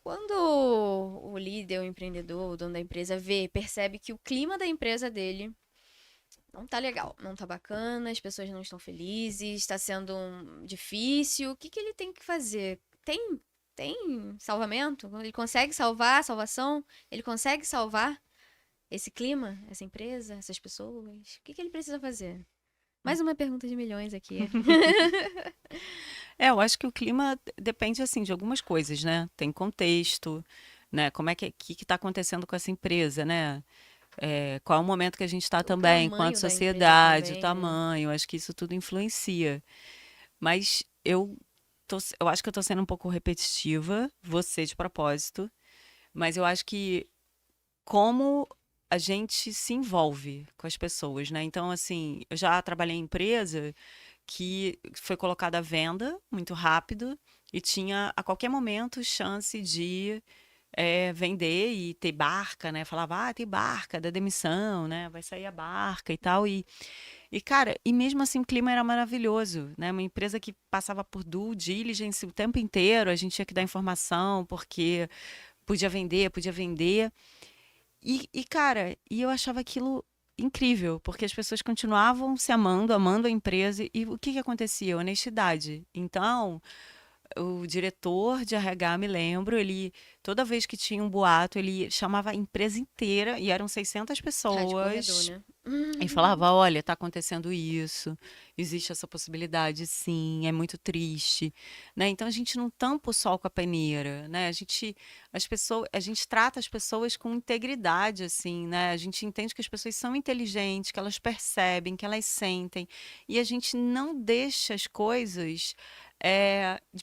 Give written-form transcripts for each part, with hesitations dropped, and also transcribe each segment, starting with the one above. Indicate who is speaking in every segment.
Speaker 1: Quando o líder, o empreendedor, o dono da empresa percebe que o clima da empresa dele não tá legal, não tá bacana, as pessoas não estão felizes, está sendo difícil, o que que ele tem que fazer? Tem salvamento? Ele consegue salvar a salvação? Ele consegue salvar esse clima, essa empresa, essas pessoas? O que que ele precisa fazer? Mais uma pergunta de milhões aqui.
Speaker 2: Eu acho que o clima depende, assim, de algumas coisas, né? Tem contexto, né? Como é que tá acontecendo com essa empresa, né? Qual é o momento que a gente está
Speaker 1: O
Speaker 2: também, enquanto
Speaker 1: tamanho da empresa
Speaker 2: sociedade, o
Speaker 1: também, né?
Speaker 2: tamanho, acho que isso tudo influencia. Mas eu acho que eu tô sendo um pouco repetitiva, você de propósito, mas eu acho que como a gente se envolve com as pessoas, né? Então, assim, eu já trabalhei em empresa que foi colocada à venda muito rápido e tinha a qualquer momento chance de vender e ter barca, né? Falava, tem barca da demissão, né? Vai sair a barca e tal. E, cara, e mesmo assim o clima era maravilhoso, né? Uma empresa que passava por due diligence o tempo inteiro, a gente tinha que dar informação porque podia vender, podia vender. Cara, eu achava aquilo incrível, porque as pessoas continuavam se amando, amando a empresa, e o que que acontecia? Honestidade. Então, o diretor de RH, me lembro, ele, toda vez que tinha um boato, ele chamava a empresa inteira, e eram 600
Speaker 1: Rádio corredor,
Speaker 2: pessoas,
Speaker 1: né?
Speaker 2: e falava: olha, está acontecendo isso, existe essa possibilidade, sim, é muito triste, né? Então a gente não tampa o sol com a peneira, né? A gente trata as pessoas com integridade, assim, né? A gente entende que as pessoas são inteligentes, que elas percebem, que elas sentem, e a gente não deixa as coisas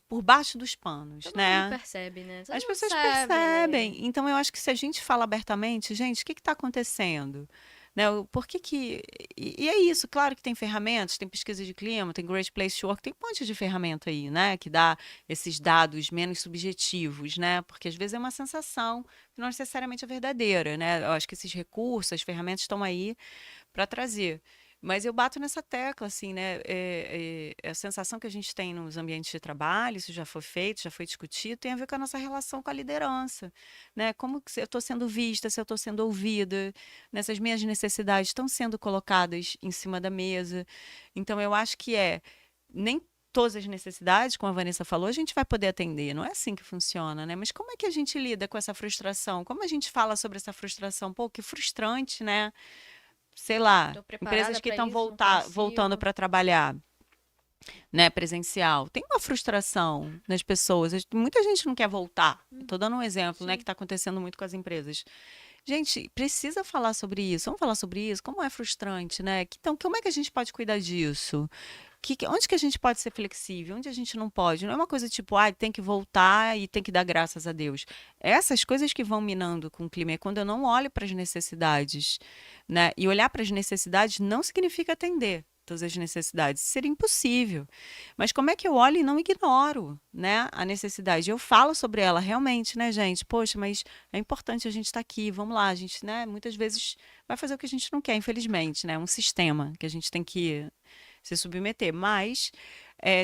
Speaker 2: por baixo dos panos,
Speaker 1: Todo mundo
Speaker 2: né?
Speaker 1: percebe, né? Todo
Speaker 2: As
Speaker 1: mundo
Speaker 2: pessoas
Speaker 1: sabe, né?
Speaker 2: percebem. Então eu acho que se a gente fala abertamente, gente, o que está acontecendo? Né? Por que que... E é isso, claro que tem ferramentas, tem pesquisa de clima, tem Great Place to Work, tem um monte de ferramenta aí, né? Que dá esses dados menos subjetivos, né? Porque às vezes é uma sensação que não necessariamente é verdadeira, né? Eu acho que esses recursos, as ferramentas estão aí para trazer. Mas eu bato nessa tecla, assim, né? A sensação que a gente tem nos ambientes de trabalho, isso já foi feito, já foi discutido, tem a ver com a nossa relação com a liderança, né? Como que eu estou sendo vista, se eu estou sendo ouvida, nessas minhas necessidades estão sendo colocadas em cima da mesa. Então, eu acho que nem todas as necessidades, como a Vanessa falou, a gente vai poder atender. Não é assim que funciona, né? Mas como é que a gente lida com essa frustração? Como a gente fala sobre essa frustração? Pô, que frustrante, né? Sei lá,
Speaker 1: Tô
Speaker 2: empresas
Speaker 1: preparada
Speaker 2: que
Speaker 1: pra
Speaker 2: estão
Speaker 1: isso, não
Speaker 2: voltando
Speaker 1: consigo.
Speaker 2: para trabalhar, né, presencial. Tem uma frustração nas pessoas. Muita gente não quer voltar. Estou dando um exemplo, né, que
Speaker 1: Sim.
Speaker 2: está acontecendo muito com as empresas. Gente, precisa falar sobre isso. Vamos falar sobre isso? Como é frustrante, né? Então, como é que a gente pode cuidar disso? Onde que a gente pode ser flexível? Onde a gente não pode? Não é uma coisa tipo, tem que voltar e tem que dar graças a Deus. Essas coisas que vão minando com o clima é quando eu não olho para as necessidades, né? E olhar para as necessidades não significa atender todas as necessidades. Seria impossível. Mas como é que eu olho e não ignoro, né, a necessidade? Eu falo sobre ela realmente, né, gente? Poxa, mas é importante a gente estar aqui. Vamos lá, a gente, né, muitas vezes vai fazer o que a gente não quer, infelizmente, né? Um sistema que a gente tem que se submeter. Mas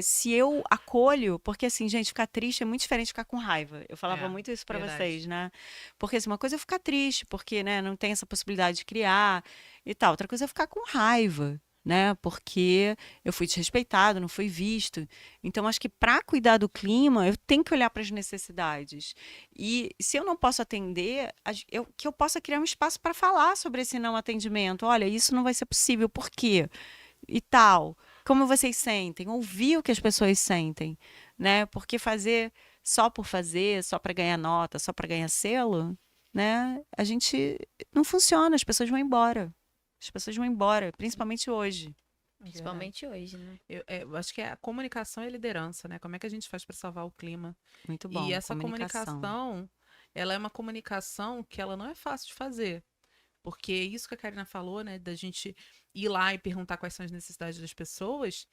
Speaker 2: se eu acolho, porque assim, gente, ficar triste é muito diferente de ficar com raiva. Eu falava
Speaker 3: É,
Speaker 2: muito isso para
Speaker 3: verdade.
Speaker 2: vocês, né? Porque assim, uma coisa é ficar triste, porque, né, não tem essa possibilidade de criar e tal. Outra coisa é ficar com raiva. Né? Porque eu fui desrespeitado, não fui visto. Então, acho que para cuidar do clima, eu tenho que olhar para as necessidades. E se eu não posso atender, que eu possa criar um espaço para falar sobre esse não atendimento. Olha, isso não vai ser possível. Por quê? E tal. Como vocês sentem? Ouvir o que as pessoas sentem, né? Porque fazer, só para ganhar nota, só para ganhar selo, né? A gente não funciona, as pessoas vão embora. As pessoas vão embora, principalmente hoje.
Speaker 3: Verdade.
Speaker 1: Principalmente hoje, né?
Speaker 3: Eu acho que é a comunicação e a liderança, né? Como é que a gente faz para salvar o clima?
Speaker 2: Muito
Speaker 3: E
Speaker 2: bom,
Speaker 3: essa
Speaker 2: comunicação.
Speaker 3: comunicação, ela é uma comunicação que ela não é fácil de fazer. Porque isso que a Karina falou, né, da gente ir lá e perguntar quais são as necessidades das pessoas,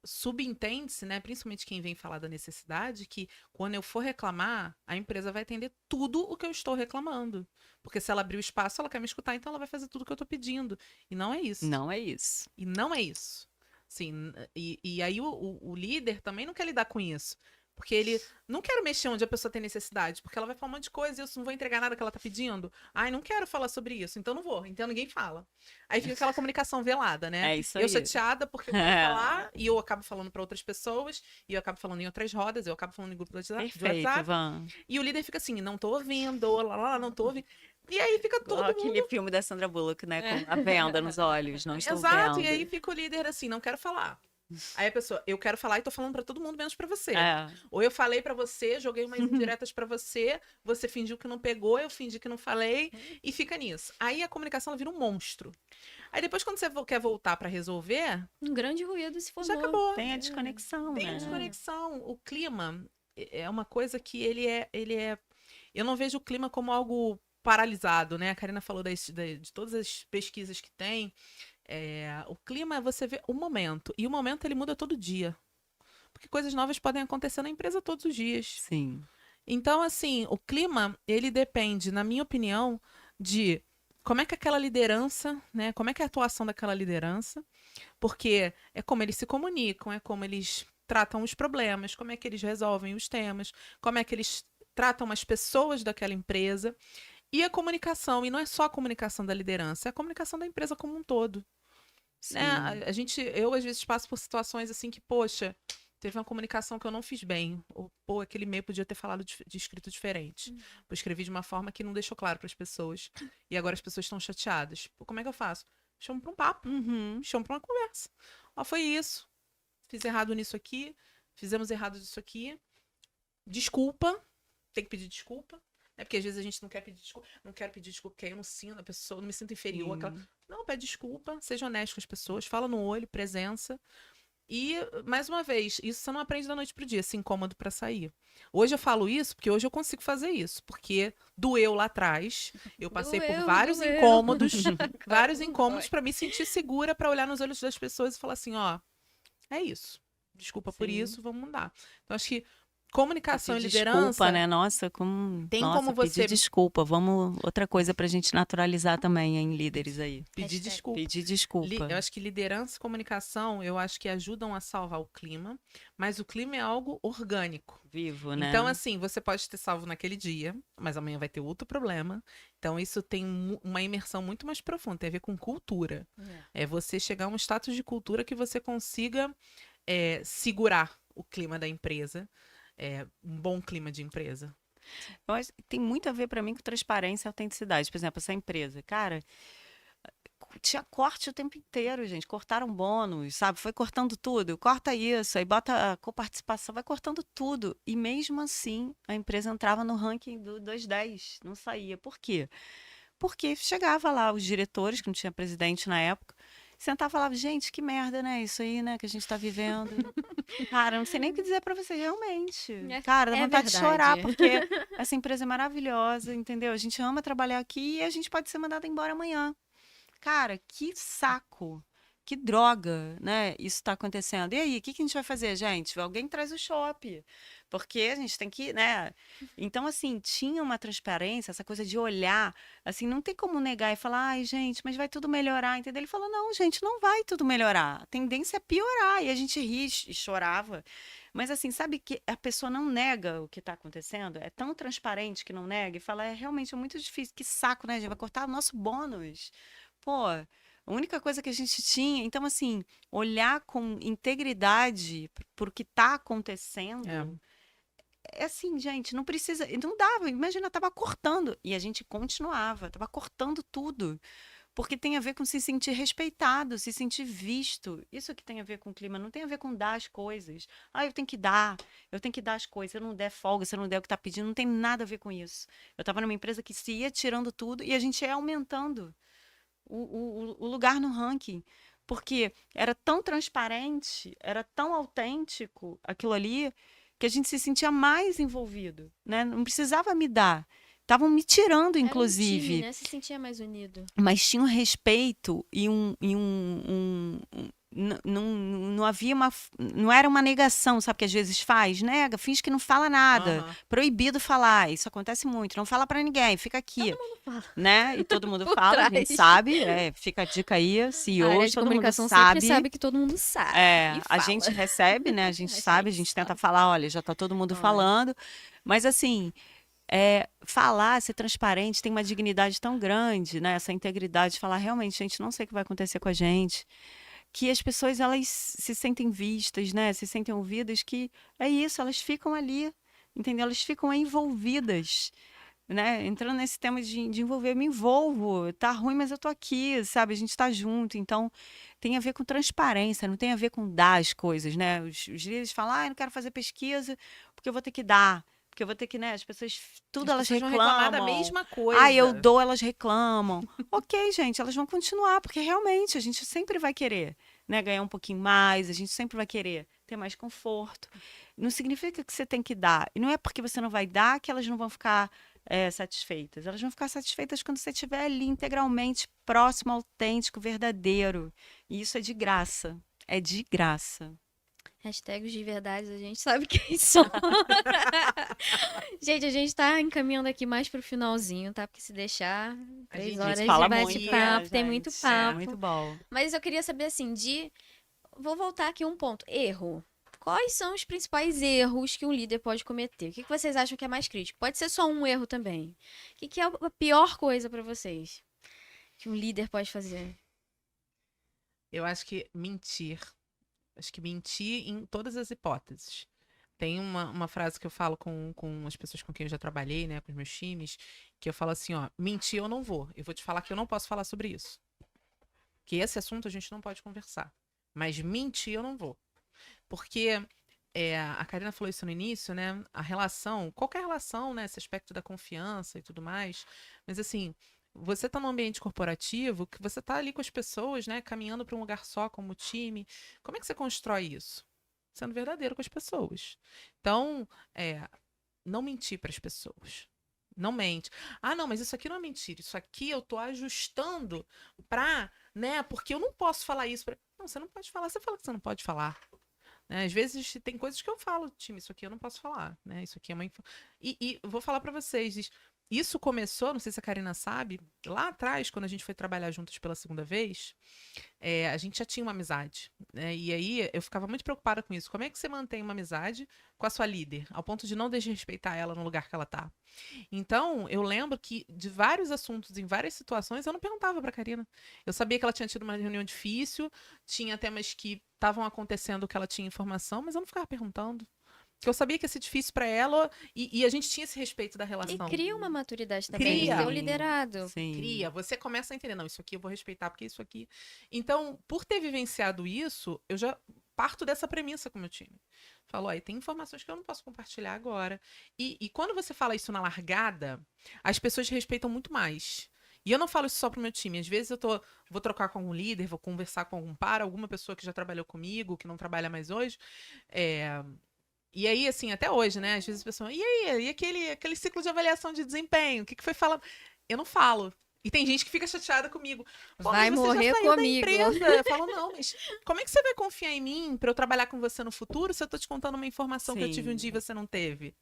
Speaker 3: subentende-se, né, principalmente quem vem falar da necessidade, que quando eu for reclamar, a empresa vai atender tudo o que eu estou reclamando. Porque se ela abrir o espaço, ela quer me escutar, então ela vai fazer tudo o que eu estou pedindo. E não é isso.
Speaker 2: Não é isso.
Speaker 3: E não é isso. Sim, e aí o líder também não quer lidar com isso. Porque ele não quer mexer onde a pessoa tem necessidade, porque ela vai falar um monte de coisa e eu não vou entregar nada que ela tá pedindo. Ai, não quero falar sobre isso, então não vou. Então ninguém fala. Aí fica aquela comunicação velada, né?
Speaker 2: É isso
Speaker 3: Eu
Speaker 2: aí.
Speaker 3: chateada porque eu quero falar e eu acabo falando para outras pessoas, e eu acabo falando em outras rodas, eu acabo falando em grupo de
Speaker 2: Perfeito,
Speaker 3: WhatsApp,
Speaker 2: Van.
Speaker 3: e o líder fica assim, não tô ouvindo, lá, não tô ouvindo. E aí fica todo
Speaker 2: Igual aquele
Speaker 3: mundo...
Speaker 2: filme da Sandra Bullock, né? Com a venda nos olhos, não estou
Speaker 3: Exato,
Speaker 2: vendo.
Speaker 3: e aí fica o líder assim, não quero falar. Aí a pessoa, eu quero falar e tô falando pra todo mundo, menos pra você.
Speaker 2: É,
Speaker 3: Ou eu falei pra você, joguei umas indiretas pra você, você fingiu que não pegou, eu fingi que não falei, e fica nisso. Aí a comunicação ela vira um monstro. Aí depois, quando você quer voltar pra resolver,
Speaker 1: Um grande ruído se formou.
Speaker 3: já acabou.
Speaker 2: tem a desconexão,
Speaker 3: Tem a
Speaker 2: né?
Speaker 3: desconexão. O clima é uma coisa que ele é. Eu não vejo o clima como algo paralisado, né? A Karina falou de todas as pesquisas que tem. O clima, você vê o momento. E o momento, ele muda todo dia. Porque coisas novas podem acontecer na empresa todos os dias.
Speaker 2: Sim.
Speaker 3: Então, assim, o clima, ele depende, na minha opinião, de como é que aquela liderança, né? Como é que é a atuação daquela liderança. Porque é como eles se comunicam, é como eles tratam os problemas, como é que eles resolvem os temas, como é que eles tratam as pessoas daquela empresa. E a comunicação, e não é só a comunicação da liderança, é a comunicação da empresa como um todo.
Speaker 2: Sim.
Speaker 3: Né? Eu às vezes passo por situações assim que, poxa, teve uma comunicação que eu não fiz bem. Ou, pô, aquele e-mail podia ter falado de escrito diferente. Eu escrevi de uma forma que não deixou claro para as pessoas. E agora as pessoas estão chateadas. Pô, como é que eu faço? Chamo para um papo,
Speaker 2: Uhum.
Speaker 3: chamo para uma conversa. Ó, foi isso. Fiz errado nisso aqui. Fizemos errado nisso aqui. Desculpa. Tem que pedir desculpa. É porque às vezes a gente não quer pedir desculpa. Não quero pedir desculpa, porque aí eu não sinto a pessoa, não me sinto inferior.
Speaker 2: Sim.
Speaker 3: Aquela... Não, pede desculpa, seja honesto com as pessoas, fala no olho, presença. E, mais uma vez, isso você não aprende da noite pro dia, esse incômodo pra sair. Hoje eu falo isso porque hoje eu consigo fazer isso, porque doeu lá atrás. Eu passei por
Speaker 1: Doeu,
Speaker 3: vários
Speaker 1: doeu.
Speaker 3: incômodos, vários
Speaker 1: que
Speaker 3: incômodos
Speaker 1: dói.
Speaker 3: pra me sentir segura, pra olhar nos olhos das pessoas e falar assim, ó, é isso. Desculpa por
Speaker 2: Sim.
Speaker 3: isso, vamos mudar. Então acho que comunicação e
Speaker 2: Pedir
Speaker 3: liderança
Speaker 2: desculpa, né? Nossa, como.
Speaker 3: tem
Speaker 2: Nossa,
Speaker 3: como
Speaker 2: pedir
Speaker 3: você
Speaker 2: desculpa. Vamos. Outra coisa pra gente naturalizar também, em líderes aí.
Speaker 3: pedir
Speaker 1: Hashtag.
Speaker 3: desculpa.
Speaker 2: Pedir desculpa.
Speaker 3: Eu acho que liderança e comunicação, eu acho que ajudam a salvar o clima, mas o clima é algo orgânico.
Speaker 2: Vivo, né?
Speaker 3: Então, assim, você pode ter salvo naquele dia, mas amanhã vai ter outro problema. Então, isso tem uma imersão muito mais profunda, tem a ver com cultura. É você chegar a um status de cultura que você consiga segurar o clima da empresa, um bom clima de empresa.
Speaker 2: Eu acho que tem muito a ver pra mim com transparência e autenticidade. Por exemplo, essa empresa, cara, tinha corte o tempo inteiro, gente. Cortaram bônus, sabe? Foi cortando tudo. Corta isso, aí bota a coparticipação, vai cortando tudo. E mesmo assim, a empresa entrava no ranking do 210, não saía. Por quê? Porque chegava lá os diretores, que não tinha presidente na época, sentava e falava, gente, que merda, né? Isso aí, né, que a gente tá vivendo. Cara, eu não sei nem o que dizer pra você, realmente. Cara, dá vontade de chorar,
Speaker 1: verdade.
Speaker 2: porque essa empresa é maravilhosa, entendeu? A gente ama trabalhar aqui e a gente pode ser mandado embora amanhã. Cara, que saco, que droga, né? Isso tá acontecendo. E aí, o que que a gente vai fazer, gente? Alguém traz o shopping, porque a gente tem que, né? Então, assim, tinha uma transparência, essa coisa de olhar, assim, não tem como negar e falar, ai, gente, mas vai tudo melhorar, entendeu? Ele falou, não, gente, não vai tudo melhorar. A tendência é piorar. E a gente ri e chorava. Mas, assim, sabe que a pessoa não nega o que está acontecendo? É tão transparente que não nega e fala, realmente é muito difícil. Que saco, né? A gente vai cortar o nosso bônus. Pô, a única coisa que a gente tinha. Então, assim, olhar com integridade por o que está acontecendo. É assim, gente, não precisa. Não dava. Imagina, tava cortando. E a gente continuava, tava cortando tudo. Porque tem a ver com se sentir respeitado, se sentir visto. Isso que tem a ver com o clima, não tem a ver com dar as coisas. Ah, eu tenho que dar as coisas. Se eu não der folga, se eu não der o que está pedindo, não tem nada a ver com isso. Eu estava numa empresa que se ia tirando tudo e a gente ia aumentando o lugar no ranking. Porque era tão transparente, era tão autêntico aquilo ali, que a gente se sentia mais envolvido, né? Não precisava me dar. Estavam me tirando,
Speaker 1: Era um
Speaker 2: inclusive.
Speaker 1: time, né? Se sentia mais unido.
Speaker 2: Mas tinha um respeito e não havia não era uma negação, sabe, que às vezes faz, nega, finge que não fala nada,
Speaker 3: Aham.
Speaker 2: proibido falar, isso acontece muito, não fala pra ninguém, fica aqui,
Speaker 1: fala.
Speaker 2: né, e todo mundo
Speaker 1: Por
Speaker 2: fala, a gente
Speaker 1: trás.
Speaker 2: sabe, fica a dica aí,
Speaker 1: A área
Speaker 2: CEOs,
Speaker 1: de
Speaker 2: todo mundo
Speaker 1: comunicação sempre
Speaker 2: sabe,
Speaker 1: sabe que todo mundo sabe. E
Speaker 2: a
Speaker 1: fala.
Speaker 2: gente recebe, né, a gente sabe, a gente tenta falar, olha, já tá todo mundo
Speaker 1: Olha.
Speaker 2: falando, mas assim, falar, ser transparente, tem uma dignidade tão grande, né? Essa integridade de falar, realmente, gente, não sei o que vai acontecer com a gente. Que as pessoas, elas se sentem vistas, né? Se sentem ouvidas, que é isso, elas ficam ali, entendeu? Elas ficam envolvidas, né? Entrando nesse tema de envolver, eu me envolvo, tá ruim, mas eu tô aqui, sabe? A gente tá junto, então tem a ver com transparência, não tem a ver com dar as coisas, né? Os líderes falam, eu não quero fazer pesquisa porque eu vou ter que dar. Porque eu vou ter que, né? As pessoas, tudo
Speaker 3: As
Speaker 2: elas
Speaker 3: pessoas vão reclamar da
Speaker 2: reclamam.
Speaker 3: mesma
Speaker 2: Eu
Speaker 3: coisa.
Speaker 2: dou, elas reclamam. Ok, gente, elas vão continuar, porque realmente a gente sempre vai querer, né, ganhar um pouquinho mais, a gente sempre vai querer ter mais conforto. Não significa que você tem que dar. E não é porque você não vai dar que elas não vão ficar satisfeitas. Elas vão ficar satisfeitas quando você estiver ali integralmente próximo, autêntico, verdadeiro. E isso é de graça. É de graça.
Speaker 1: Hashtags de verdade, a gente sabe quem são. Gente, a gente tá encaminhando aqui mais pro finalzinho, tá? Porque se deixar, 3
Speaker 3: gente
Speaker 1: horas de
Speaker 2: fala
Speaker 1: bate-papo,
Speaker 2: muito,
Speaker 1: tem
Speaker 2: né,
Speaker 1: muito
Speaker 2: gente?
Speaker 1: papo.
Speaker 2: Muito bom.
Speaker 1: Mas eu queria saber assim, vou voltar aqui um ponto. Erro. Quais são os principais erros que um líder pode cometer? O que vocês acham que é mais crítico? Pode ser só um erro também. O que é a pior coisa pra vocês que um líder pode fazer?
Speaker 3: Eu acho que mentir. Acho que mentir em todas as hipóteses. Tem uma frase que eu falo com as pessoas com quem eu já trabalhei, né, com os meus times, que eu falo assim, ó, mentir eu não vou. Eu vou te falar que eu não posso falar sobre isso. Que esse assunto a gente não pode conversar. Mas mentir eu não vou. Porque a Karina falou isso no início, né? A relação, qualquer relação, né? Esse aspecto da confiança e tudo mais. Mas assim, você tá num ambiente corporativo, que você tá ali com as pessoas, né? Caminhando para um lugar só, como time. Como é que você constrói isso? Sendo verdadeiro com as pessoas. Então, não mentir para as pessoas. Não mente. Não, mas isso aqui não é mentira. Isso aqui eu tô ajustando pra, né? Porque eu não posso falar isso. Não, você não pode falar. Você fala que você não pode falar. Né? Às vezes tem coisas que eu falo, time, isso aqui eu não posso falar, né? Isso aqui é uma. E vou falar pra vocês, isso começou, não sei se a Karina sabe, lá atrás, quando a gente foi trabalhar juntos pela segunda vez, a gente já tinha uma amizade, né? E aí eu ficava muito preocupada com isso. Como é que você mantém uma amizade com a sua líder, ao ponto de não desrespeitar ela no lugar que ela tá? Então, eu lembro que de vários assuntos, em várias situações, eu não perguntava pra Karina. Eu sabia que ela tinha tido uma reunião difícil, tinha temas que estavam acontecendo que ela tinha informação, mas eu não ficava perguntando. Porque eu sabia que ia ser difícil pra ela e a gente tinha esse respeito da
Speaker 1: E
Speaker 3: relação.
Speaker 1: cria uma maturidade também
Speaker 3: Cria.
Speaker 1: de ser o liderado.
Speaker 2: Sim.
Speaker 3: Cria, você começa a entender, não, isso aqui eu vou respeitar, porque isso aqui. Então, por ter vivenciado isso, eu já parto dessa premissa com o meu time. Falo, olha, tem informações que eu não posso compartilhar agora. E quando você fala isso na largada, as pessoas respeitam muito mais. E eu não falo isso só pro meu time. Às vezes vou trocar com algum líder, vou conversar com alguma pessoa que já trabalhou comigo, que não trabalha mais hoje. E aí, assim, até hoje, né? Às vezes a pessoa, e aí? E aquele ciclo de avaliação de desempenho? O que foi falado? Eu não falo. E tem gente que fica chateada comigo. Pô,
Speaker 1: Vai
Speaker 3: mas você
Speaker 1: morrer
Speaker 3: já saiu da
Speaker 1: comigo.
Speaker 3: empresa. Eu falo, não, mas como é que você vai confiar em mim pra eu trabalhar com você no futuro se eu tô te contando uma informação que eu tive um dia e você não teve?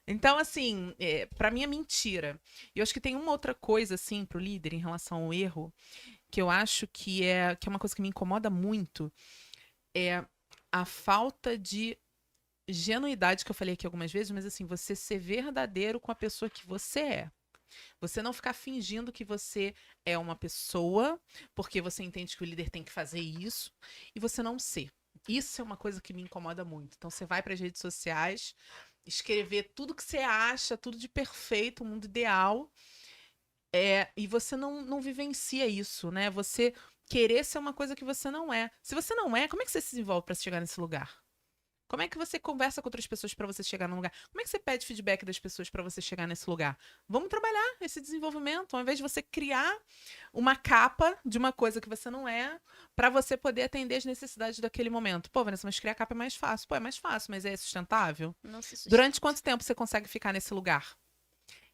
Speaker 3: Então, assim, pra mim é mentira. E eu acho que tem uma outra coisa, assim, pro líder em relação ao erro, que eu acho que é uma coisa que me incomoda muito, é a falta de genuidade que eu falei aqui algumas vezes, mas assim, você ser verdadeiro com a pessoa que você é. Você não ficar fingindo que você é uma pessoa, porque você entende que o líder tem que fazer isso, e você não ser. Isso é uma coisa que me incomoda muito. Então você vai para as redes sociais, escrever tudo que você acha, tudo de perfeito, o mundo ideal, e você não vivencia isso, né? Você querer ser uma coisa que você não é. Se você não é, como é que você se desenvolve para chegar nesse lugar? Como é que você conversa com outras pessoas para você chegar num lugar? Como é que você pede feedback das pessoas para você chegar nesse lugar? Vamos trabalhar esse desenvolvimento, ao invés de você criar uma capa de uma coisa que você não é, para você poder atender as necessidades daquele momento. Pô, Vanessa, mas criar capa é mais fácil. Pô, é mais fácil, mas é sustentável?
Speaker 1: Não se sustenta.
Speaker 3: Durante quanto tempo você consegue ficar nesse lugar?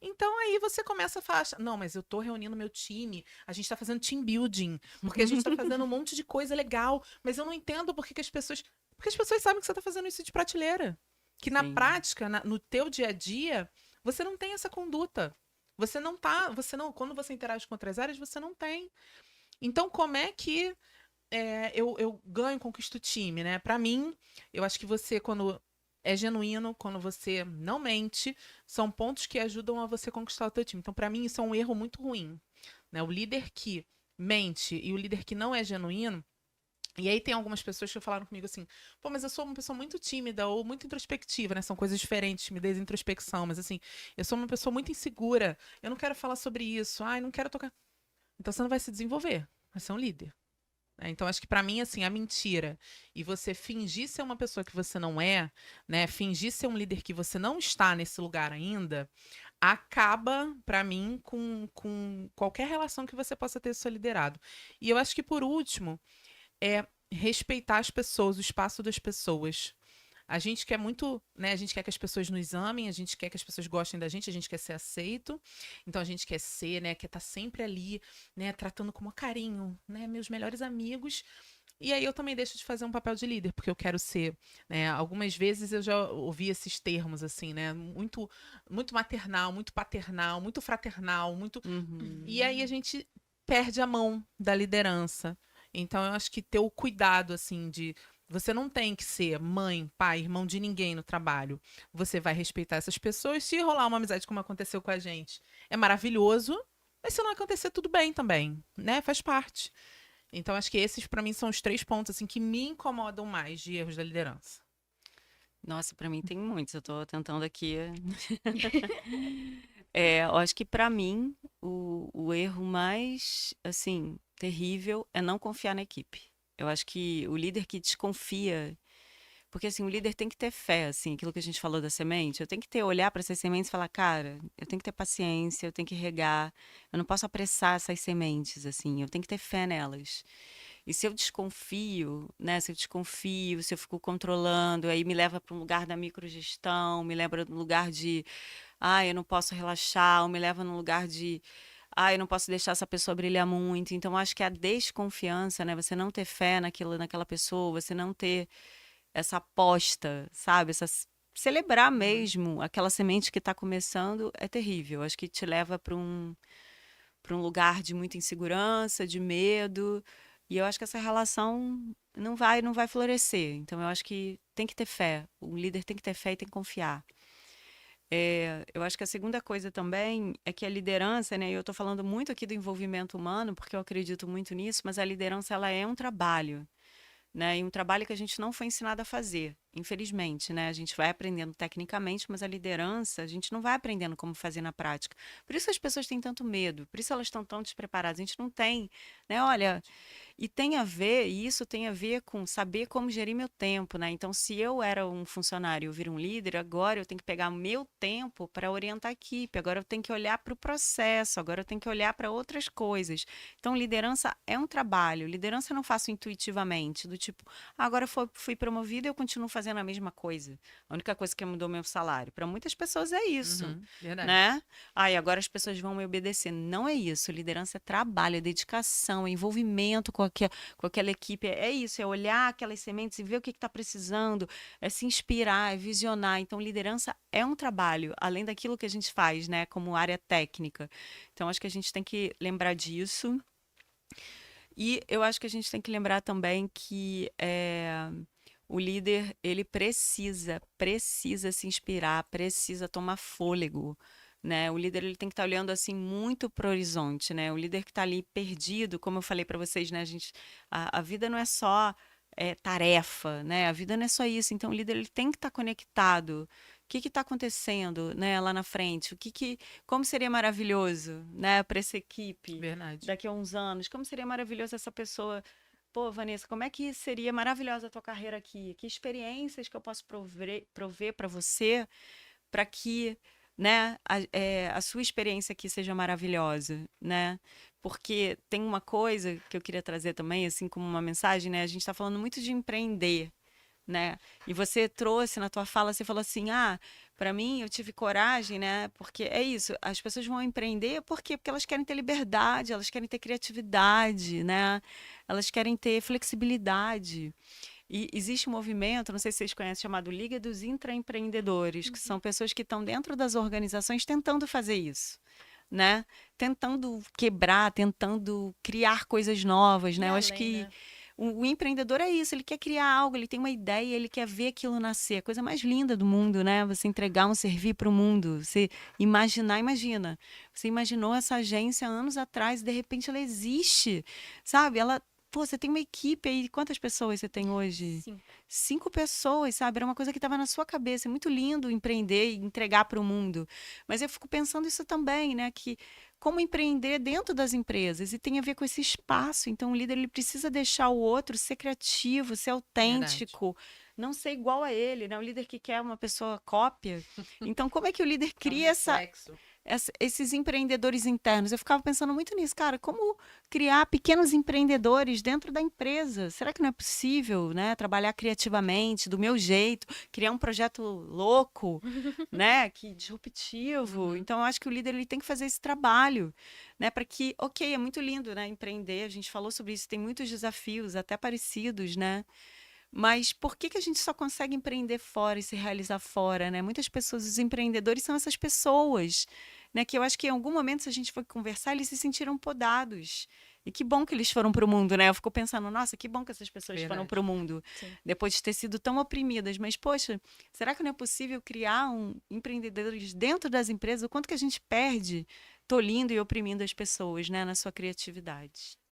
Speaker 3: Então aí você começa a falar, não, mas eu tô reunindo meu time, a gente tá fazendo team building, porque a gente tá fazendo um monte de coisa legal, mas eu não entendo por que que as pessoas. Porque as pessoas sabem que você tá fazendo isso de prateleira. Que na
Speaker 2: Sim.
Speaker 3: prática, no teu dia a dia, você não tem essa conduta. Você não, quando você interage com outras áreas, você não tem. Então, como é que eu ganho, conquisto o time, né? Pra mim, eu acho que você, quando é genuíno, quando você não mente, são pontos que ajudam a você conquistar o teu time. Então, pra mim, isso é um erro muito ruim, né? O líder que mente e o líder que não é genuíno. E aí tem algumas pessoas que falaram comigo assim, pô, mas eu sou uma pessoa muito tímida ou muito introspectiva, né? São coisas diferentes, timidez e introspecção, mas assim, eu sou uma pessoa muito insegura, eu não quero falar sobre isso, ai, não quero tocar. Então você não vai se desenvolver, vai ser um líder. Né? Então, acho que pra mim, assim, a mentira e você fingir ser uma pessoa que você não é, né? Fingir ser um líder que você não está nesse lugar ainda, acaba, pra mim, com qualquer relação que você possa ter com seu liderado. E eu acho que, por último, é respeitar as pessoas, o espaço das pessoas. A gente quer muito, né? A gente quer que as pessoas nos amem, a gente quer que as pessoas gostem da gente, a gente quer ser aceito. Então a gente quer ser, né? Quer estar sempre ali, né? Tratando com carinho, né? Meus melhores amigos. E aí eu também deixo de fazer um papel de líder, porque eu quero ser, né? Algumas vezes eu já ouvi esses termos assim, né? Muito, muito maternal, muito paternal, muito fraternal, muito. E aí a gente perde a mão da liderança. Então eu acho que ter o cuidado assim de você não tem que ser mãe, pai, irmão de ninguém no trabalho. Você vai respeitar essas pessoas. Se rolar uma amizade como aconteceu com a gente, é maravilhoso. Mas se não acontecer, tudo bem também, né? Faz parte. Então, acho que esses, pra mim, são os 3 pontos, assim, que me incomodam mais de erros da liderança.
Speaker 2: Nossa, pra mim tem muitos. Eu tô tentando aqui. Eu acho que pra mim o erro mais, assim, terrível é não confiar na equipe. Eu acho que o líder que desconfia, porque assim, o líder tem que ter fé, assim, aquilo que a gente falou da semente, eu tenho que ter olhar para essas sementes e falar, cara, eu tenho que ter paciência, eu tenho que regar, eu não posso apressar essas sementes, assim, eu tenho que ter fé nelas. E se eu desconfio, né? Se eu desconfio, se eu fico controlando, aí me leva para um lugar da microgestão, me leva para um lugar de, eu não posso relaxar, ou me leva num lugar de, eu não posso deixar essa pessoa brilhar muito. Então, acho que a desconfiança, né? Você não ter fé naquela pessoa, você não ter essa aposta, sabe? Celebrar
Speaker 3: Uhum.
Speaker 2: mesmo aquela semente que está começando é terrível. Acho que te leva para um lugar de muita insegurança, de medo. E eu acho que essa relação não vai florescer. Então eu acho que tem que ter fé. O líder tem que ter fé e tem que confiar. Eu acho que a segunda coisa também é que a liderança, né? Eu estou falando muito aqui do envolvimento humano, porque eu acredito muito nisso, mas a liderança ela é um trabalho, né? E um trabalho que a gente não foi ensinado a fazer, infelizmente, né? A gente vai aprendendo tecnicamente, mas a liderança a gente não vai aprendendo como fazer na prática. Por isso as pessoas têm tanto medo, por isso elas estão tão despreparadas. A gente não tem, né? Olha, e tem a ver, e isso tem a ver com saber como gerir meu tempo, né? Então, se eu era um funcionário e eu vir um líder, agora eu tenho que pegar meu tempo para orientar a equipe, agora eu tenho que olhar para o processo, agora eu tenho que olhar para outras coisas. Então, liderança é um trabalho, liderança eu não faço intuitivamente, do tipo, agora fui promovido e eu continuo fazendo a mesma coisa. A única coisa que mudou é meu salário. Para muitas pessoas é isso,
Speaker 3: Uhum, verdade.
Speaker 2: né? E agora as pessoas vão me obedecer. Não é isso. Liderança é trabalho, é dedicação, é envolvimento com aquela equipe. É isso, é olhar aquelas sementes e ver o que está precisando, é se inspirar, é visionar. Então, liderança é um trabalho, além daquilo que a gente faz, né, como área técnica. Então, acho que a gente tem que lembrar disso. E eu acho que a gente tem que lembrar também que o líder, ele precisa se inspirar, precisa tomar fôlego, né? O líder, ele tem que estar olhando, assim, muito para o horizonte, né? O líder que está ali perdido, como eu falei para vocês, né? A vida não é só tarefa, né? A vida não é só isso. Então, o líder, ele tem que estar conectado. O que está acontecendo, né, lá na frente? Como seria maravilhoso, né, para essa equipe
Speaker 3: Verdade.
Speaker 2: daqui a uns anos? Como seria maravilhoso essa pessoa. Pô, Vanessa, como é que seria maravilhosa a tua carreira aqui? Que experiências que eu posso prover para você para que, né, a sua experiência aqui seja maravilhosa, né? Porque tem uma coisa que eu queria trazer também, assim como uma mensagem, né? A gente está falando muito de empreender, né? E você trouxe na tua fala, você falou assim, para mim eu tive coragem, né? Porque é isso, as pessoas vão empreender, por quê? Porque elas querem ter liberdade, elas querem ter criatividade, né? Elas querem ter flexibilidade. E existe um movimento, não sei se vocês conhecem, chamado Liga dos Intraempreendedores, que são pessoas que estão dentro das organizações tentando fazer isso, né? Tentando quebrar, tentando criar coisas novas,
Speaker 1: E
Speaker 2: né? Eu acho
Speaker 1: além,
Speaker 2: que
Speaker 1: né?
Speaker 2: o empreendedor é isso, ele quer criar algo, ele tem uma ideia, ele quer ver aquilo nascer. A coisa mais linda do mundo, né? Você entregar um serviço para o mundo, você imagina. Você imaginou essa agência anos atrás, e de repente ela existe, sabe? Pô, você tem uma equipe aí, quantas pessoas você tem hoje?
Speaker 1: 5.
Speaker 2: 5 pessoas, sabe? Era uma coisa que estava na sua cabeça. É muito lindo empreender e entregar para o mundo. Mas eu fico pensando isso também, né? Que como empreender dentro das empresas e tem a ver com esse espaço. Então, o líder ele precisa deixar o outro ser criativo, ser
Speaker 3: Verdade.
Speaker 2: autêntico, não ser igual a ele, né? O líder que quer uma pessoa cópia. Então, como é que o líder
Speaker 3: É um
Speaker 2: cria
Speaker 3: reflexo.
Speaker 2: esses empreendedores internos? Eu ficava pensando muito nisso, cara, como criar pequenos empreendedores dentro da empresa? Será que não é possível, né, trabalhar criativamente, do meu jeito, criar um projeto louco, né, que disruptivo?
Speaker 3: Uhum.
Speaker 2: Então, eu acho que o líder ele tem que fazer esse trabalho, né, para que, ok, é muito lindo, né, empreender, a gente falou sobre isso, tem muitos desafios, até parecidos, né? Mas por que que a gente só consegue empreender fora e se realizar fora, né? Muitas pessoas, os empreendedores são essas pessoas, né? Que eu acho que em algum momento, se a gente for conversar, eles se sentiram podados. E que bom que eles foram para o mundo, né? Eu fico pensando, nossa, que bom que essas pessoas foram
Speaker 3: Verdade.
Speaker 2: para o mundo,
Speaker 1: Sim.
Speaker 2: depois de ter sido tão oprimidas. Mas, poxa, será que não é possível criar empreendedores dentro das empresas? O quanto que a gente perde tolindo e oprimindo as pessoas, né? Na sua criatividade.